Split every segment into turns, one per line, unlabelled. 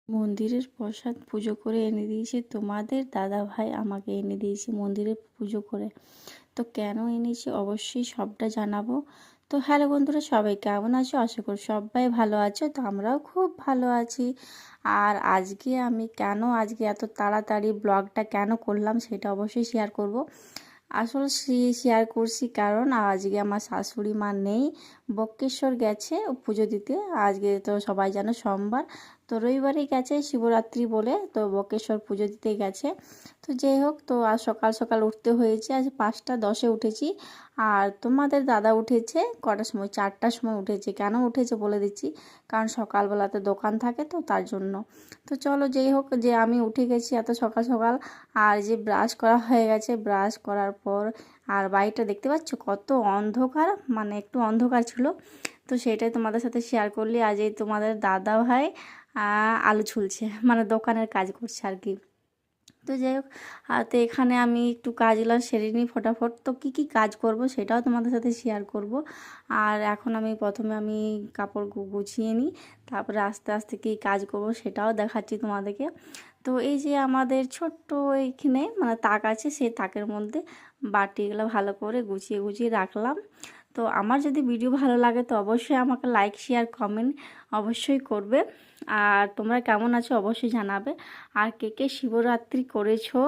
মন্দিরের প্রসাদ পুজো করে এনে দিয়েছে তোমাদের দাদা ভাই, আমাকে এনে দিয়েছে মন্দিরে পুজো করে। তো কেন এনেছে অবশ্যই সবটা জানাবো। তো হ্যালো বন্ধুরা, সবাই কেমন আছো? আশা করি সবাই ভালো আছো। তো আমরাও খুব ভালো আছি। আর আজকে এত তাড়াতাড়ি ব্লগটা কেন করলাম সেটা অবশ্যই শেয়ার করব। আসলে শেয়ার করছি কারণ আজকে আমার শাশুড়ি মা নেই, বক্রেশ্বর গেছে পুজো দিতে। আজকে তো সবাই জানো সোমবার, তো রবিবারে গেছে শিবরাত্রি বলে, তো বক্রেশ্বর পুজো দিতে গেছে। তো যাই হোক, তো আজ সকাল সকাল উঠতে হয়েছে, আজ 5টা 10-এ উঠেছি। আর তোমাদের দাদা উঠেছে কটার সময়? 4টার সময় উঠেছে। কেন উঠেছে বলে দিচ্ছি, কারণ সকালবেলাতে দোকান থাকে তো তার জন্য। তো চলো, যেই হোক, যে আমি উঠে গেছি এত সকাল সকাল। আর যে ব্রাশ করা হয়ে গেছে, ব্রাশ করার পর আর বাড়িটা দেখতে পাচ্ছ কত অন্ধকার, মানে একটু অন্ধকার ছিল। তো সেটাই তোমাদের সাথে শেয়ার করলি। আজ এই তোমাদের দাদা ভাই আলু ছুলছে, মানে দোকানের কাজ করছে আর কি। তো যাই হোক, তো এখানে আমি একটু কাজগুলো সেরে নিই ফটাফট। তো কি কি কাজ করব সেটাও তোমাদের সাথে শেয়ার করব। আর এখন প্রথমে আমি কাপড় গুছিয়ে নিই, তারপরে আস্তে আস্তে কী কাজ করব সেটাও দেখাচ্ছি তোমাদেরকে। তো এই যে আমাদের ছোট্ট এইখানে মানে তাক আছে, সেই তাকের মধ্যে বাটিগুলো ভালো করে গুছিয়ে গুছিয়ে রাখলাম। তো আমার যদি ভিডিও ভালো লাগে তো অবশ্যই আমাকে লাইক শেয়ার কমেন্ট অবশ্যই করবে। আর তোমরা কেমন আছো অবশ্যই জানাবে। আর কে কে শিবরাত্রি করেছো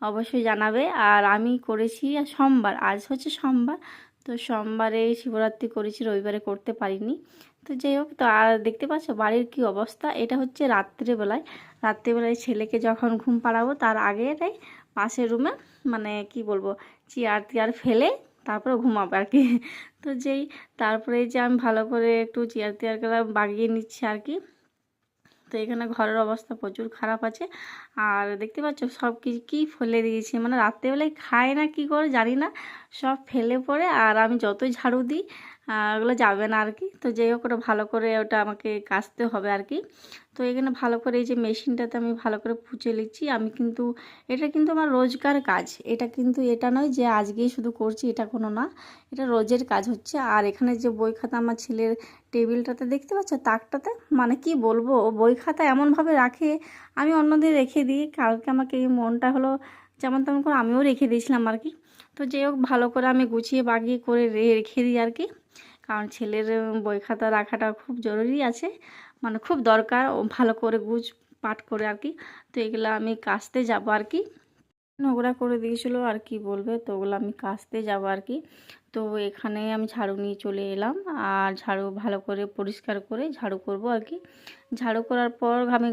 অবশ্যই জানাবে। আর আমি করেছি সোমবার, আজ হচ্ছে সোমবার। তো সোমবারে শিবরাত্রি করেছি, রবিবারে করতে পারিনি। তো যাই হোক, তো আর দেখতে পাচ্ছ বাড়ির কি অবস্থা। এটা হচ্ছে রাত্রেবেলায় ছেলেকে যখন ঘুম পাড়াবো তার আগেটাই পাশের রুমে, মানে কি বলবো, চেয়ার টিয়ার ফেলে তারপরে ঘুমাবো আর কি। তো তারপরে এই যে আমি ভালো করে একটু চেয়ার টিয়ারগুলো বাগিয়ে নিচ্ছি আর কি। তো এখানে ঘরের অবস্থা প্রচুর খারাপ আছে। আর দেখতে পাচ্ছ সব কিছু কী ফেলে দিয়েছি, মানে রাত্রেবেলায় খায় না কি করে জানি না, সব ফেলে পড়ে। আর আমি যতই ঝাড়ু দিই ওগুলো যাবে না আর কি। তো যাই হোক, ওটা ভালো করে ওটা আমাকে কাচতে হবে আর কি। তো এখানে ভালো করে এই যে মেশিনটাতে আমি ভালো করে পুছে নিচ্ছি। এটা কিন্তু আমার রোজকার কাজ, এটা নয় যে আজকেই শুধু করছি, এটা কোনো না, এটা রোজের কাজ হচ্ছে। আর এখানে যে বই খাতা আমার ছেলের টেবিলটাতে দেখতে পাচ্ছ, তাকটাতে, মানে কি বলবো, ও বই খাতা এমনভাবে রাখে, আমি অন্যদের রেখে দিই। কালকে আমাকে এই মনটা হলো যেমন তেমন করে আমিও রেখে দিয়েছিলাম আর কি। তো যাই হোক, ভালো করে আমি গুছিয়ে বাগিয়ে করে রেখে দিই আর কি। কারণ ছেলের বই খাতা রাখাটা খুব জরুরি আছে, মানে খুব দরকার, ও ভালো করে পাঠ করে আর কি। তো এগুলো আমি কাচতে যাবো আর কি। নোংরা করে দিয়েছিলো আর কি বলবে, তো ওগুলো আমি কাচতে যাবো আর কি। তো এখানে আমি ঝাড়ু নিয়ে চলে এলাম, আর ঝাড়ু ভালো করে পরিষ্কার করে ঝাড়ু করব আর কি। ঝাড়ু করার পর আমি